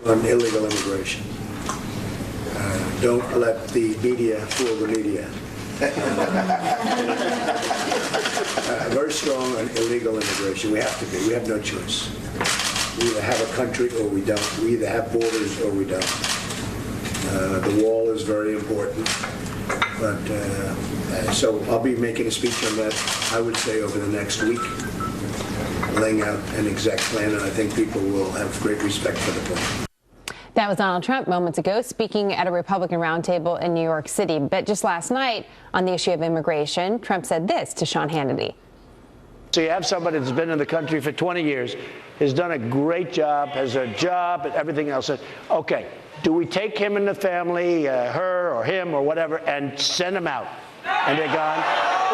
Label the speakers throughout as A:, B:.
A: On illegal immigration. Don't let the media fool the media. Very strong on illegal immigration. We have to be. We have no choice. We either have a country or we don't. We either have borders or we don't. The wall is very important. But so I'll be making a speech on that, I would say, over the next week, laying out an exact plan, and I think people will have great respect for the plan.
B: That was Donald Trump moments ago speaking at a Republican roundtable in New York City. But just last night, on the issue of immigration, Trump said this to Sean Hannity.
C: So you have somebody that's been in the country for 20 years, has done a great job, has a job and everything else. Okay, do we take him and the family, her or him or whatever, and send them out? And they're gone?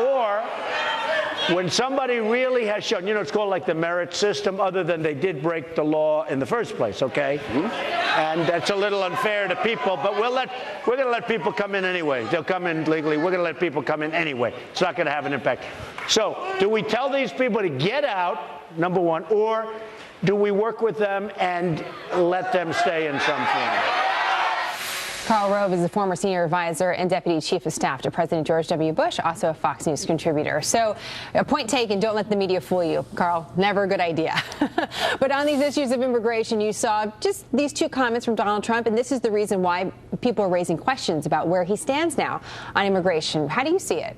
C: Or when somebody really has shown, it's called like the merit system, other than they did break the law in the first place, okay? And that's a little unfair to people, but we're going to let people come in anyway. They'll come in legally. We're going to let people come in anyway. It's not going to have an impact. So do we tell these people to get out, number one, or do we work with them and let them stay in some form?
B: Karl Rove is a former senior advisor and deputy chief of staff to President George W. Bush, also a Fox News contributor. So a point taken, don't let the media fool you, Karl. Never a good idea. But on these issues of immigration, you saw just these two comments from Donald Trump, and this is the reason why people are raising questions about where he stands now on immigration. How do you see it?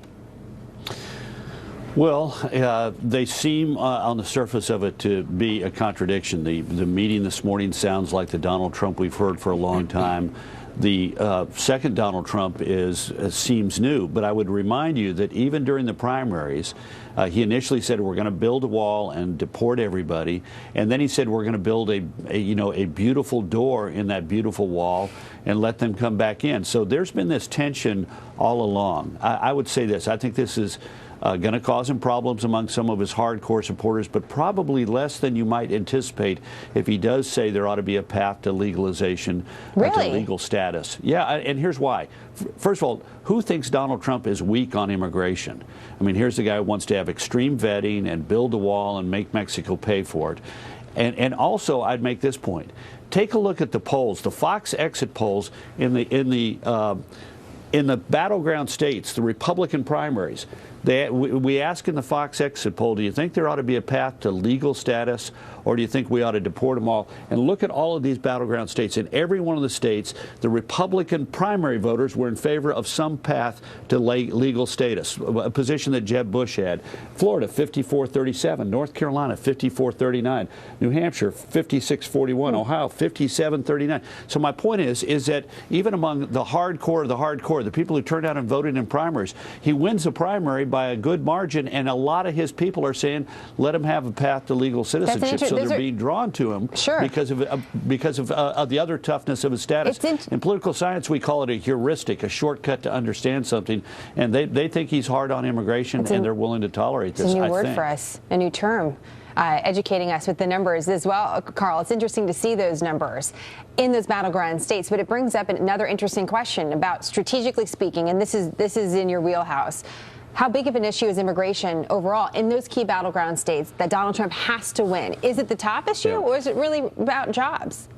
D: Well, they seem on the surface of it to be a contradiction. The meeting this morning sounds like the Donald Trump we've heard for a long time. The second Donald Trump seems new, but I would remind you that even during the primaries, he initially said we're going to build a wall and deport everybody, and then he said we're going to build a beautiful door in that beautiful wall and let them come back in. So there's been this tension all along. I would say this: I think this is going to cause him problems among some of his hardcore supporters, but probably less than you might anticipate if he does say there ought to be a path to legalization, to legal status. Yeah, and here's why. First of all, who thinks Donald Trump is weak on immigration? I mean, here's the guy who wants to have extreme vetting and build a wall and make Mexico pay for it. And also, I'd make this point. Take a look at the polls, the Fox exit polls in the battleground states, the Republican primaries. We ask in the Fox exit poll, do you think there ought to be a path to legal status, or do you think we ought to deport them all? And look at all of these battleground states. In every one of the states, the Republican primary voters were in favor of some path to legal status, a position that Jeb Bush had. Florida, 54-37. North Carolina, 54-39. New Hampshire, 56-41. Ohio, 57-39. So my point is that even among the hardcore, the people who turned out and voted in primaries, he wins the primary by a good margin, and a lot of his people are saying, let him have a path to legal citizenship. So they're being drawn to him because of the other toughness of his status. In political science, we call it a heuristic, a shortcut to understand something, and they think he's hard on immigration, and they're willing to tolerate this.
B: It's a new word for us, a new term. Educating us with the numbers as well, Karl. It's interesting to see those numbers in those battleground states, but it brings up another interesting question about, strategically speaking, and this is in your wheelhouse. How big of an issue is immigration overall in those key battleground states that Donald Trump has to win? Is it the top issue, or is it really about jobs?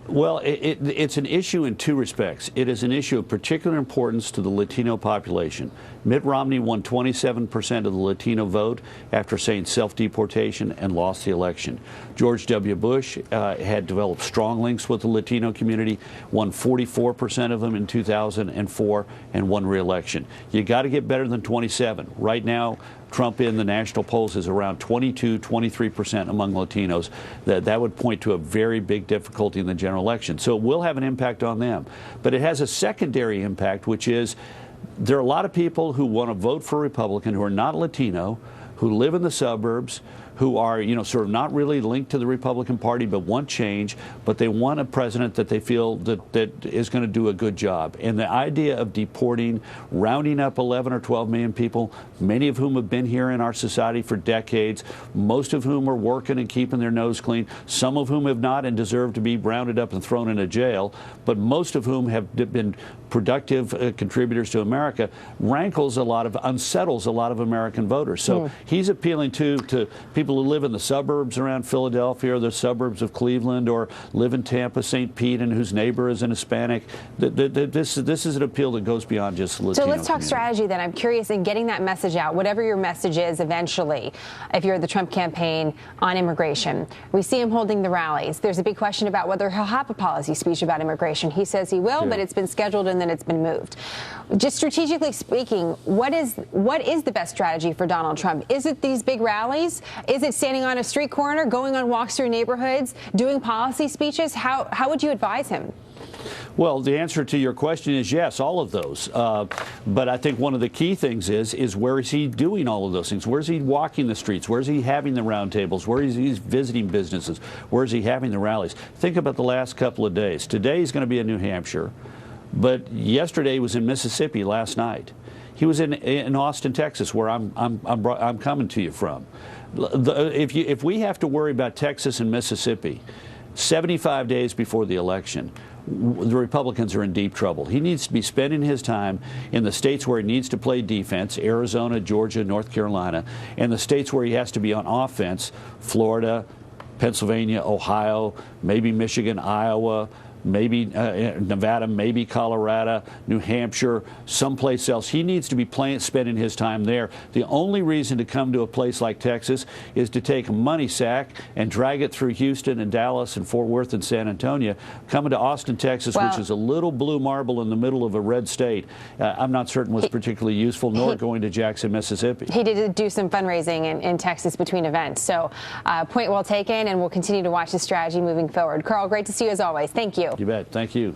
D: Well, it's an issue in two respects. It is an issue of particular importance to the Latino population. Mitt Romney won 27% of the Latino vote after saying self-deportation and lost the election. George W. Bush had developed strong links with the Latino community, won 44% of them in 2004, and won re-election. You got to get better than 27. Right now, Trump in the national polls is around 23% among Latinos. That would point to a very big difficulty in the general election. So it will have an impact on them. But it has a secondary impact, which is there are a lot of people who want to vote for a Republican who are not Latino, who live in the suburbs, who are, sort of not really linked to the Republican Party but want change, but they want a president that they feel that is going to do a good job. And the idea of deporting, rounding up 11 or 12 million people, many of whom have been here in our society for decades, most of whom are working and keeping their nose clean, some of whom have not and deserve to be rounded up and thrown into jail, but most of whom have been productive contributors to America, unsettles a lot of American voters. So he's appealing to people people who live in the suburbs around Philadelphia or the suburbs of Cleveland or live in Tampa, St. Pete, and whose neighbor is an Hispanic. This is an appeal that goes beyond just the Latino
B: So let's talk
D: community.
B: strategy then. I'm curious in getting that message out, whatever your message is eventually, if you're the Trump campaign on immigration. We see him holding the rallies. There's a big question about whether he'll have a policy speech about immigration. He says he will, but it's been scheduled and then it's been moved. Just strategically speaking, what is the best strategy for Donald Trump? Is it these big rallies? Is it standing on a street corner, going on walks through neighborhoods, doing policy speeches? How would you advise him?
D: Well, the answer to your question is yes, all of those. But I think one of the key things is where is he doing all of those things? Where is he walking the streets? Where is he having the roundtables? Where is he visiting businesses? Where is he having the rallies? Think about the last couple of days. Today he's going to be in New Hampshire, but yesterday he was in Mississippi last night. He was in Austin, Texas, where I'm coming to you from. If we have to worry about Texas and Mississippi 75 days before the election, the Republicans are in deep trouble. He needs to be spending his time in the states where he needs to play defense, Arizona, Georgia, North Carolina, and the states where he has to be on offense, Florida, Pennsylvania, Ohio, maybe Michigan, Iowa, maybe Nevada, maybe Colorado, New Hampshire, someplace else. He needs to be spending his time there. The only reason to come to a place like Texas is to take a money sack and drag it through Houston and Dallas and Fort Worth and San Antonio. Coming to Austin, Texas, which is a little blue marble in the middle of a red state, I'm not certain was particularly useful, nor going to Jackson, Mississippi.
B: He did do some fundraising in Texas between events. So point well taken, and we'll continue to watch the strategy moving forward. Carl, great to see you as always. Thank you.
D: You bet. Thank you.